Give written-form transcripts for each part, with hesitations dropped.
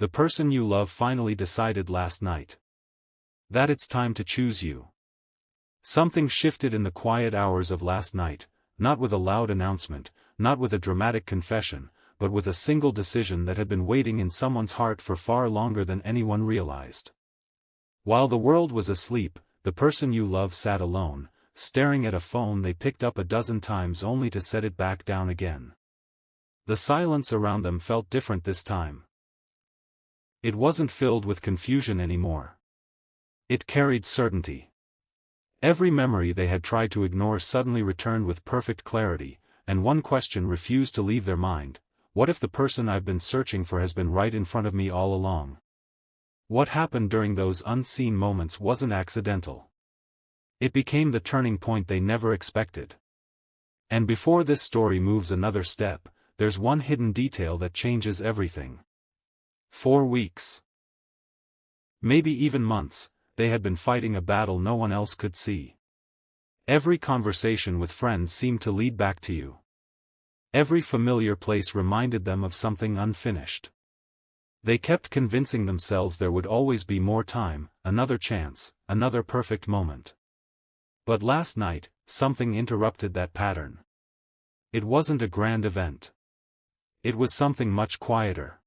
The person you love finally decided last night that it's time to choose you. Something shifted in the quiet hours of last night, not with a loud announcement, not with a dramatic confession, but with a single decision that had been waiting in someone's heart for far longer than anyone realized. While the world was asleep, the person you love sat alone, staring at a phone they picked up a dozen times only to set it back down again. The silence around them felt different this time. It wasn't filled with confusion anymore. It carried certainty. Every memory they had tried to ignore suddenly returned with perfect clarity, and one question refused to leave their mind: what if the person I've been searching for has been right in front of me all along? What happened during those unseen moments wasn't accidental. It became the turning point they never expected. And before this story moves another step, there's one hidden detail that changes everything. 4 weeks. Maybe even months, they had been fighting a battle no one else could see. Every conversation with friends seemed to lead back to you. Every familiar place reminded them of something unfinished. They kept convincing themselves there would always be more time, another chance, another perfect moment. But last night, something interrupted that pattern. It wasn't a grand event. It was something much quieter.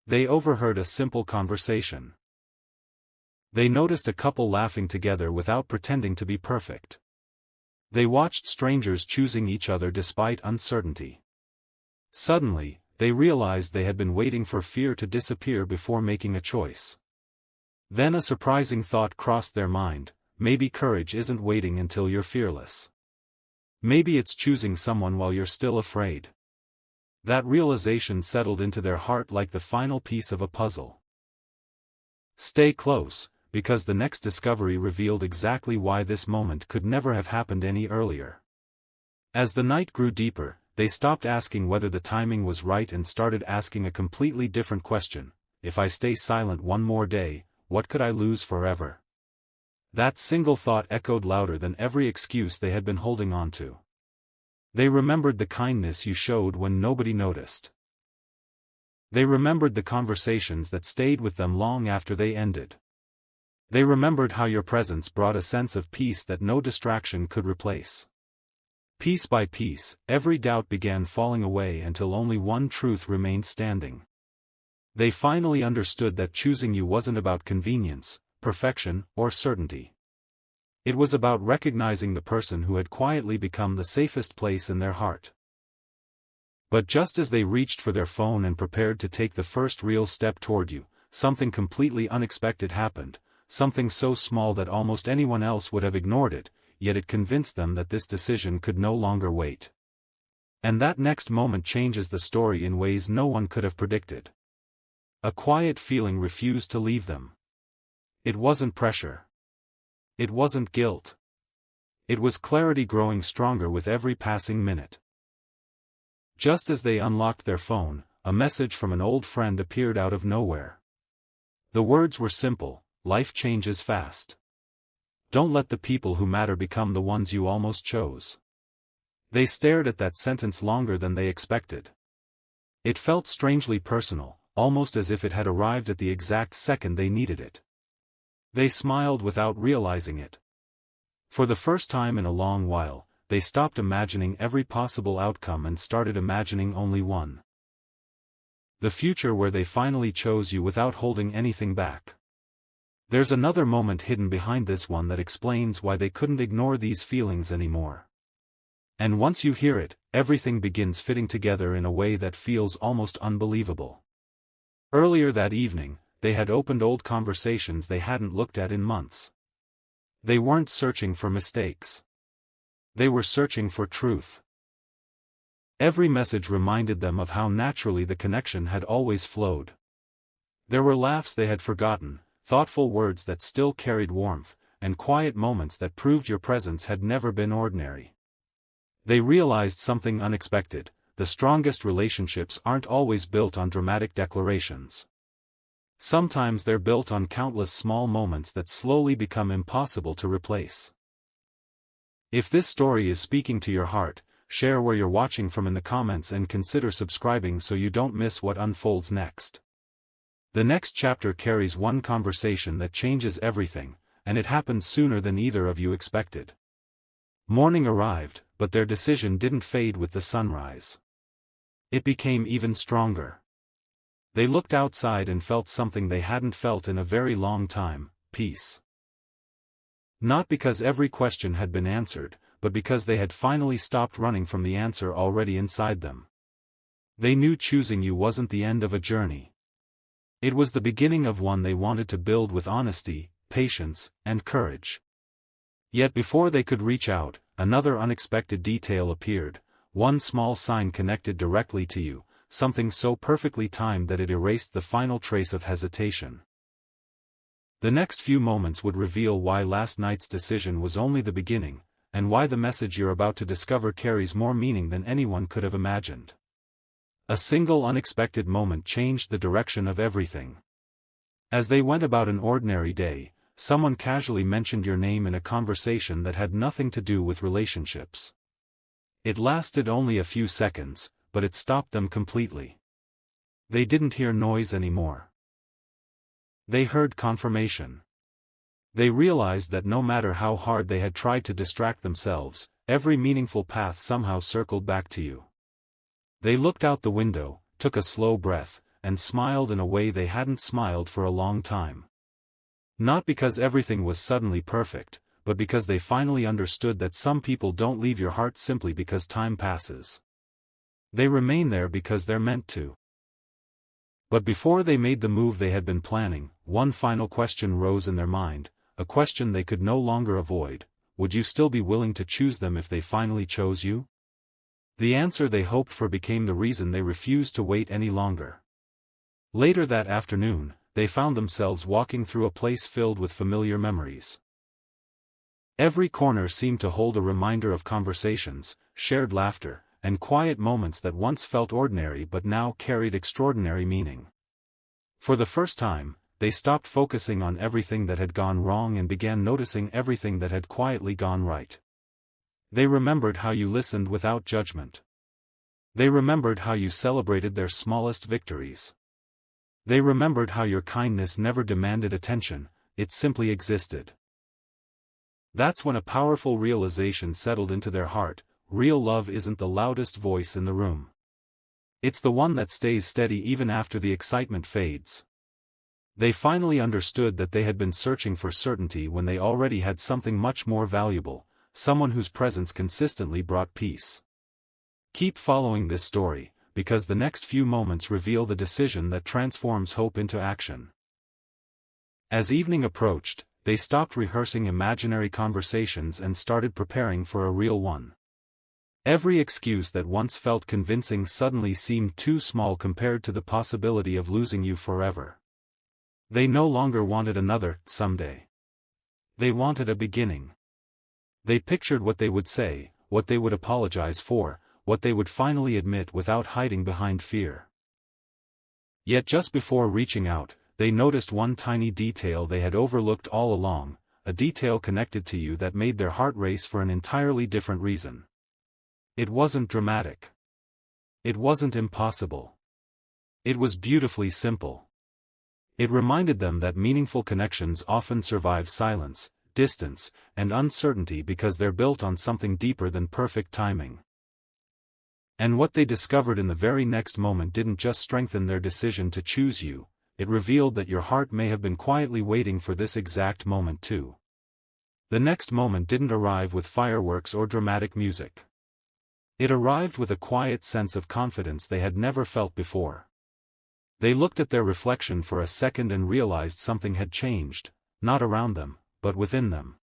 They overheard a simple conversation. They noticed a couple laughing together without pretending to be perfect. They watched strangers choosing each other despite uncertainty. Suddenly, they realized they had been waiting for fear to disappear before making a choice. Then a surprising thought crossed their mind: maybe courage isn't waiting until you're fearless. Maybe it's choosing someone while you're still afraid. That realization settled into their heart like the final piece of a puzzle. Stay close, because the next discovery revealed exactly why this moment could never have happened any earlier. As the night grew deeper, they stopped asking whether the timing was right and started asking a completely different question: if I stay silent one more day, what could I lose forever? That single thought echoed louder than every excuse they had been holding on to. They remembered the kindness you showed when nobody noticed. They remembered the conversations that stayed with them long after they ended. They remembered how your presence brought a sense of peace that no distraction could replace. Piece by piece, every doubt began falling away until only one truth remained standing. They finally understood that choosing you wasn't about convenience, perfection, or certainty. It was about recognizing the person who had quietly become the safest place in their heart. But just as they reached for their phone and prepared to take the first real step toward you, something completely unexpected happened. Something so small that almost anyone else would have ignored it, yet it convinced them that this decision could no longer wait. And that next moment changes the story in ways no one could have predicted. A quiet feeling refused to leave them. It wasn't pressure. It wasn't guilt. It was clarity growing stronger with every passing minute. Just as they unlocked their phone, a message from an old friend appeared out of nowhere. The words were simple: life changes fast. Don't let the people who matter become the ones you almost chose. They stared at that sentence longer than they expected. It felt strangely personal, almost as if it had arrived at the exact second they needed it. They smiled without realizing it. For the first time in a long while, they stopped imagining every possible outcome and started imagining only one. The future where they finally chose you without holding anything back. There's another moment hidden behind this one that explains why they couldn't ignore these feelings anymore. And once you hear it, everything begins fitting together in a way that feels almost unbelievable. Earlier that evening, they had opened old conversations they hadn't looked at in months. They weren't searching for mistakes. They were searching for truth. Every message reminded them of how naturally the connection had always flowed. There were laughs they had forgotten, thoughtful words that still carried warmth, and quiet moments that proved your presence had never been ordinary. They realized something unexpected: the strongest relationships aren't always built on dramatic declarations. Sometimes they're built on countless small moments that slowly become impossible to replace. If this story is speaking to your heart, share where you're watching from in the comments and consider subscribing so you don't miss what unfolds next. The next chapter carries one conversation that changes everything, and it happened sooner than either of you expected. Morning arrived, but their decision didn't fade with the sunrise. It became even stronger. They looked outside and felt something they hadn't felt in a very long time: peace. Not because every question had been answered, but because they had finally stopped running from the answer already inside them. They knew choosing you wasn't the end of a journey. It was the beginning of one they wanted to build with honesty, patience, and courage. Yet before they could reach out, another unexpected detail appeared, one small sign connected directly to you, something so perfectly timed that it erased the final trace of hesitation. The next few moments would reveal why last night's decision was only the beginning, and why the message you're about to discover carries more meaning than anyone could have imagined. A single unexpected moment changed the direction of everything. As they went about an ordinary day, someone casually mentioned your name in a conversation that had nothing to do with relationships. It lasted only a few seconds, but it stopped them completely. They didn't hear noise anymore. They heard confirmation. They realized that no matter how hard they had tried to distract themselves, every meaningful path somehow circled back to you. They looked out the window, took a slow breath, and smiled in a way they hadn't smiled for a long time. Not because everything was suddenly perfect, but because they finally understood that some people don't leave your heart simply because time passes. They remain there because they're meant to. But before they made the move they had been planning, one final question rose in their mind, a question they could no longer avoid: would you still be willing to choose them if they finally chose you? The answer they hoped for became the reason they refused to wait any longer. Later that afternoon, they found themselves walking through a place filled with familiar memories. Every corner seemed to hold a reminder of conversations, shared laughter, and quiet moments that once felt ordinary but now carried extraordinary meaning. For the first time, they stopped focusing on everything that had gone wrong and began noticing everything that had quietly gone right. They remembered how you listened without judgment. They remembered how you celebrated their smallest victories. They remembered how your kindness never demanded attention, it simply existed. That's when a powerful realization settled into their heart: real love isn't the loudest voice in the room. It's the one that stays steady even after the excitement fades. They finally understood that they had been searching for certainty when they already had something much more valuable: someone whose presence consistently brought peace. Keep following this story, because the next few moments reveal the decision that transforms hope into action. As evening approached, they stopped rehearsing imaginary conversations and started preparing for a real one. Every excuse that once felt convincing suddenly seemed too small compared to the possibility of losing you forever. They no longer wanted another someday. They wanted a beginning. They pictured what they would say, what they would apologize for, what they would finally admit without hiding behind fear. Yet just before reaching out, they noticed one tiny detail they had overlooked all along, a detail connected to you that made their heart race for an entirely different reason. It wasn't dramatic. It wasn't impossible. It was beautifully simple. It reminded them that meaningful connections often survive silence, distance, and uncertainty because they're built on something deeper than perfect timing. And what they discovered in the very next moment didn't just strengthen their decision to choose you, it revealed that your heart may have been quietly waiting for this exact moment too. The next moment didn't arrive with fireworks or dramatic music. It arrived with a quiet sense of confidence they had never felt before. They looked at their reflection for a second and realized something had changed, not around them, but within them.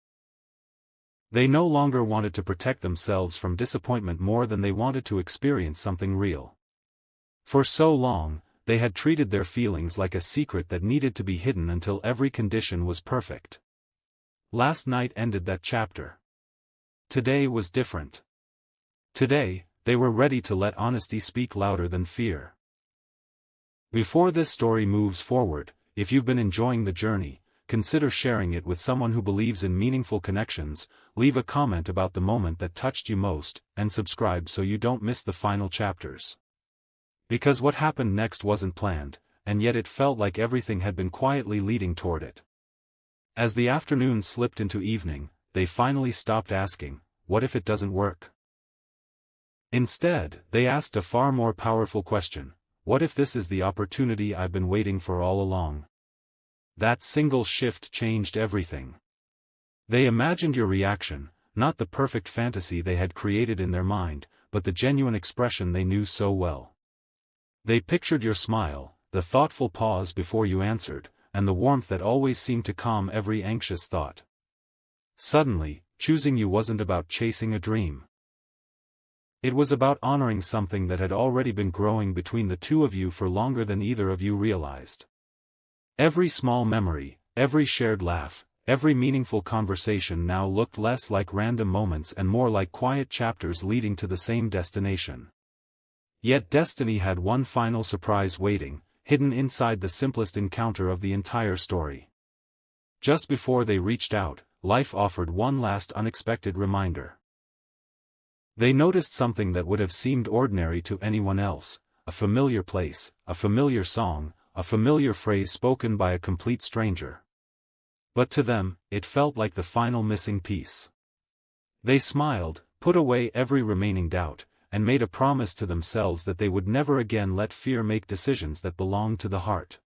They no longer wanted to protect themselves from disappointment more than they wanted to experience something real. For so long, they had treated their feelings like a secret that needed to be hidden until every condition was perfect. Last night ended that chapter. Today was different. Today, they were ready to let honesty speak louder than fear. Before this story moves forward, if you've been enjoying the journey, consider sharing it with someone who believes in meaningful connections, leave a comment about the moment that touched you most, and subscribe so you don't miss the final chapters. Because what happened next wasn't planned, and yet it felt like everything had been quietly leading toward it. As the afternoon slipped into evening, they finally stopped asking, "What if it doesn't work?" Instead, they asked a far more powerful question: what if this is the opportunity I've been waiting for all along? That single shift changed everything. They imagined your reaction, not the perfect fantasy they had created in their mind, but the genuine expression they knew so well. They pictured your smile, the thoughtful pause before you answered, and the warmth that always seemed to calm every anxious thought. Suddenly, choosing you wasn't about chasing a dream. It was about honoring something that had already been growing between the two of you for longer than either of you realized. Every small memory, every shared laugh, every meaningful conversation now looked less like random moments and more like quiet chapters leading to the same destination. Yet destiny had one final surprise waiting, hidden inside the simplest encounter of the entire story. Just before they reached out, life offered one last unexpected reminder. They noticed something that would have seemed ordinary to anyone else: a familiar place, a familiar song, a familiar phrase spoken by a complete stranger. But to them, it felt like the final missing piece. They smiled, put away every remaining doubt, and made a promise to themselves that they would never again let fear make decisions that belonged to the heart.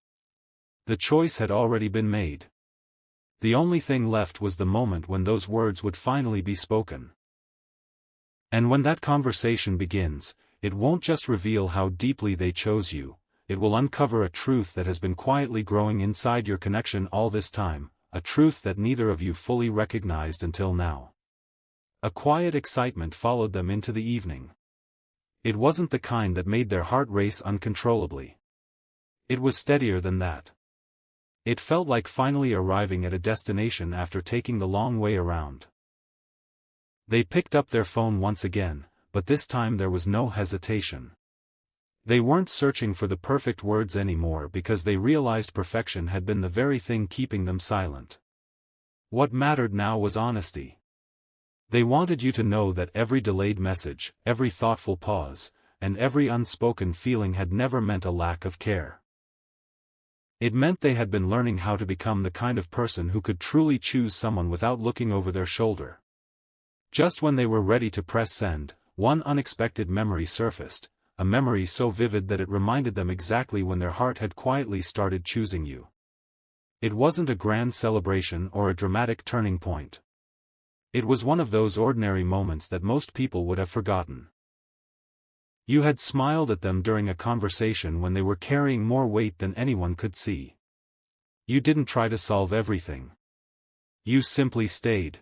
The choice had already been made. The only thing left was the moment when those words would finally be spoken. And when that conversation begins, it won't just reveal how deeply they chose you, it will uncover a truth that has been quietly growing inside your connection all this time, a truth that neither of you fully recognized until now. A quiet excitement followed them into the evening. It wasn't the kind that made their heart race uncontrollably. It was steadier than that. It felt like finally arriving at a destination after taking the long way around. They picked up their phone once again, but this time there was no hesitation. They weren't searching for the perfect words anymore because they realized perfection had been the very thing keeping them silent. What mattered now was honesty. They wanted you to know that every delayed message, every thoughtful pause, and every unspoken feeling had never meant a lack of care. It meant they had been learning how to become the kind of person who could truly choose someone without looking over their shoulder. Just when they were ready to press send, one unexpected memory surfaced, a memory so vivid that it reminded them exactly when their heart had quietly started choosing you. It wasn't a grand celebration or a dramatic turning point. It was one of those ordinary moments that most people would have forgotten. You had smiled at them during a conversation when they were carrying more weight than anyone could see. You didn't try to solve everything. You simply stayed.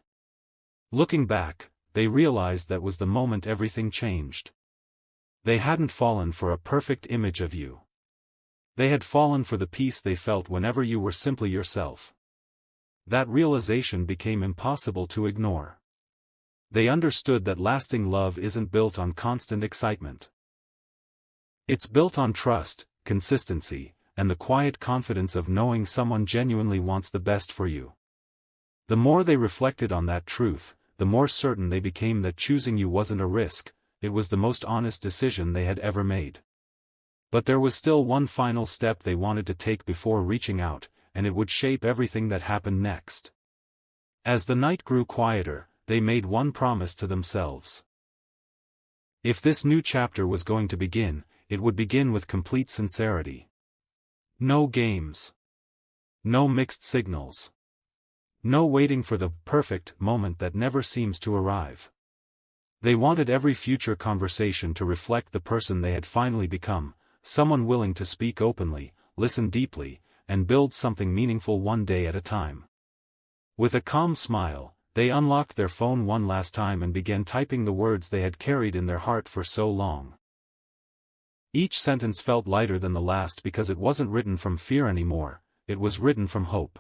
Looking back, they realized that was the moment everything changed. They hadn't fallen for a perfect image of you. They had fallen for the peace they felt whenever you were simply yourself. That realization became impossible to ignore. They understood that lasting love isn't built on constant excitement. It's built on trust, consistency, and the quiet confidence of knowing someone genuinely wants the best for you. The more they reflected on that truth, the more certain they became that choosing you wasn't a risk, it was the most honest decision they had ever made. But there was still one final step they wanted to take before reaching out, and it would shape everything that happened next. As the night grew quieter, they made one promise to themselves. If this new chapter was going to begin, it would begin with complete sincerity. No games. No mixed signals. No waiting for the perfect moment that never seems to arrive. They wanted every future conversation to reflect the person they had finally become, someone willing to speak openly, listen deeply, and build something meaningful one day at a time. With a calm smile, they unlocked their phone one last time and began typing the words they had carried in their heart for so long. Each sentence felt lighter than the last because it wasn't written from fear anymore, it was written from hope.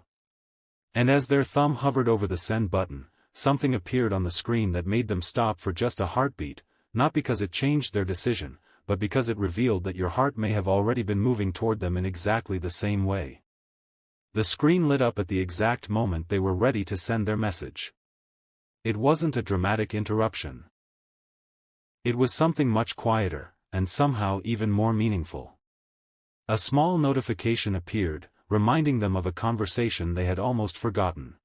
And as their thumb hovered over the send button, something appeared on the screen that made them stop for just a heartbeat, not because it changed their decision, but because it revealed that your heart may have already been moving toward them in exactly the same way. The screen lit up at the exact moment they were ready to send their message. It wasn't a dramatic interruption. It was something much quieter, and somehow even more meaningful. A small notification appeared, reminding them of a conversation they had almost forgotten.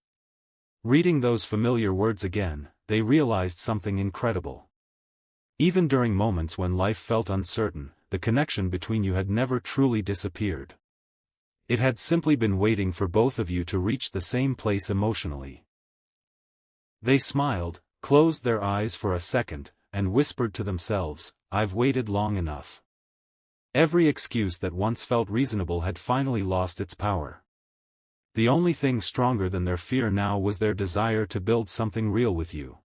Reading those familiar words again, they realized something incredible. Even during moments when life felt uncertain, the connection between you had never truly disappeared. It had simply been waiting for both of you to reach the same place emotionally. They smiled, closed their eyes for a second, and whispered to themselves, "I've waited long enough." Every excuse that once felt reasonable had finally lost its power. The only thing stronger than their fear now was their desire to build something real with you.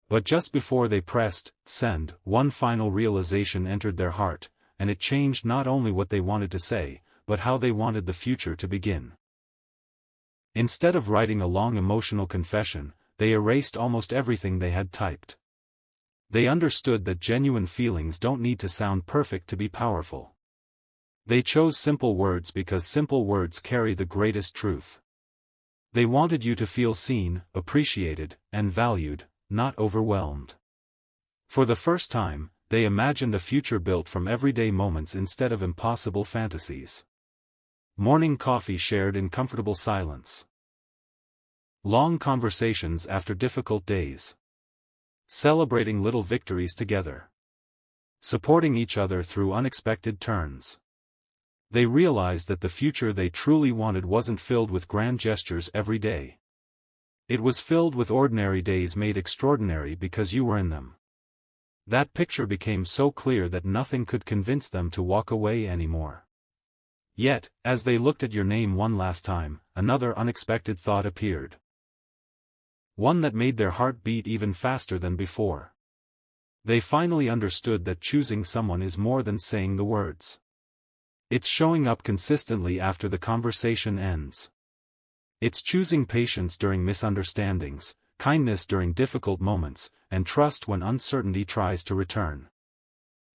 But just before they pressed send, one final realization entered their heart, and it changed not only what they wanted to say, but how they wanted the future to begin. Instead of writing a long emotional confession, they erased almost everything they had typed. They understood that genuine feelings don't need to sound perfect to be powerful. They chose simple words because simple words carry the greatest truth. They wanted you to feel seen, appreciated, and valued, not overwhelmed. For the first time, they imagined a future built from everyday moments instead of impossible fantasies. Morning coffee shared in comfortable silence. Long conversations after difficult days. Celebrating little victories together. Supporting each other through unexpected turns. They realized that the future they truly wanted wasn't filled with grand gestures every day. It was filled with ordinary days made extraordinary because you were in them. That picture became so clear that nothing could convince them to walk away anymore. Yet, as they looked at your name one last time, another unexpected thought appeared. One that made their heart beat even faster than before. They finally understood that choosing someone is more than saying the words. It's showing up consistently after the conversation ends. It's choosing patience during misunderstandings, kindness during difficult moments, and trust when uncertainty tries to return.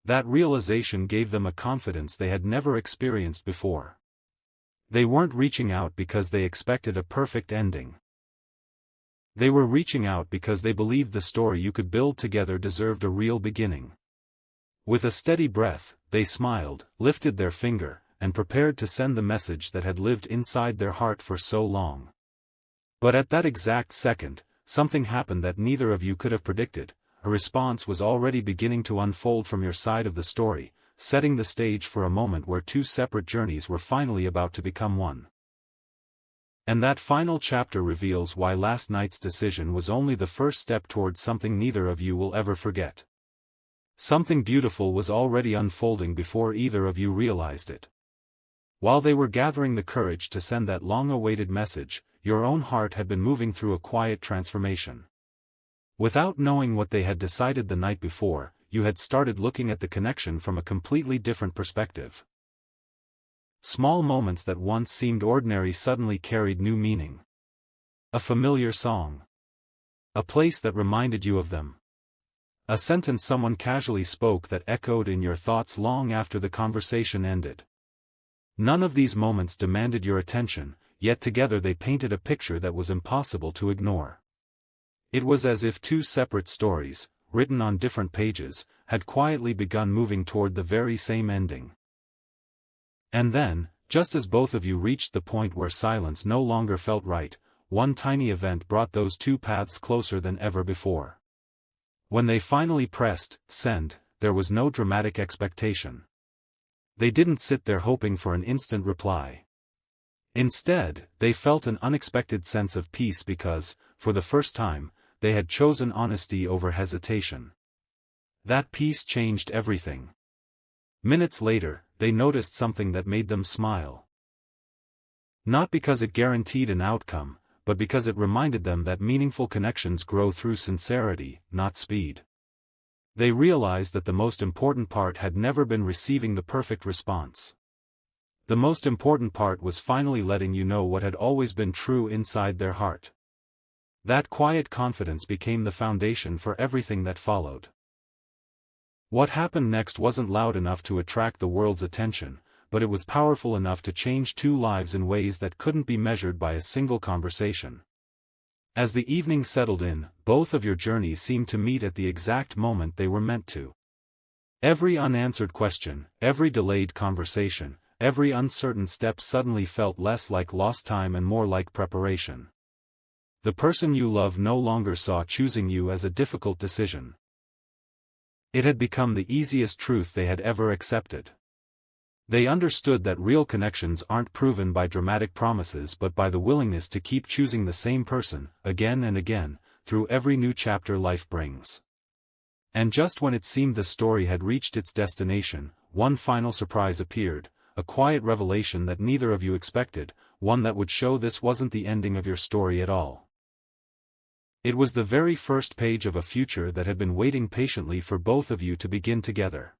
That realization gave them a confidence they had never experienced before. They weren't reaching out because they expected a perfect ending. They were reaching out because they believed the story you could build together deserved a real beginning. With a steady breath, they smiled, lifted their finger, and prepared to send the message that had lived inside their heart for so long. But at that exact second, something happened that neither of you could have predicted. A response was already beginning to unfold from your side of the story, setting the stage for a moment where two separate journeys were finally about to become one. And that final chapter reveals why last night's decision was only the first step towards something neither of you will ever forget. Something beautiful was already unfolding before either of you realized it. While they were gathering the courage to send that long-awaited message, your own heart had been moving through a quiet transformation. Without knowing what they had decided the night before, you had started looking at the connection from a completely different perspective. Small moments that once seemed ordinary suddenly carried new meaning. A familiar song. A place that reminded you of them. A sentence someone casually spoke that echoed in your thoughts long after the conversation ended. None of these moments demanded your attention, yet together they painted a picture that was impossible to ignore. It was as if two separate stories, written on different pages, had quietly begun moving toward the very same ending. And then, just as both of you reached the point where silence no longer felt right, one tiny event brought those two paths closer than ever before. When they finally pressed send, there was no dramatic expectation. They didn't sit there hoping for an instant reply. Instead, they felt an unexpected sense of peace because, for the first time, they had chosen honesty over hesitation. That peace changed everything. Minutes later, they noticed something that made them smile. Not because it guaranteed an outcome, but because it reminded them that meaningful connections grow through sincerity, not speed. They realized that the most important part had never been receiving the perfect response. The most important part was finally letting you know what had always been true inside their heart. That quiet confidence became the foundation for everything that followed. What happened next wasn't loud enough to attract the world's attention, but it was powerful enough to change two lives in ways that couldn't be measured by a single conversation. As the evening settled in, both of your journeys seemed to meet at the exact moment they were meant to. Every unanswered question, every delayed conversation, every uncertain step suddenly felt less like lost time and more like preparation. The person you love no longer saw choosing you as a difficult decision. It had become the easiest truth they had ever accepted. They understood that real connections aren't proven by dramatic promises but by the willingness to keep choosing the same person, again and again, through every new chapter life brings. And just when it seemed the story had reached its destination, one final surprise appeared, a quiet revelation that neither of you expected, one that would show this wasn't the ending of your story at all. It was the very first page of a future that had been waiting patiently for both of you to begin together.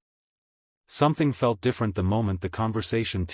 Something felt different the moment the conversation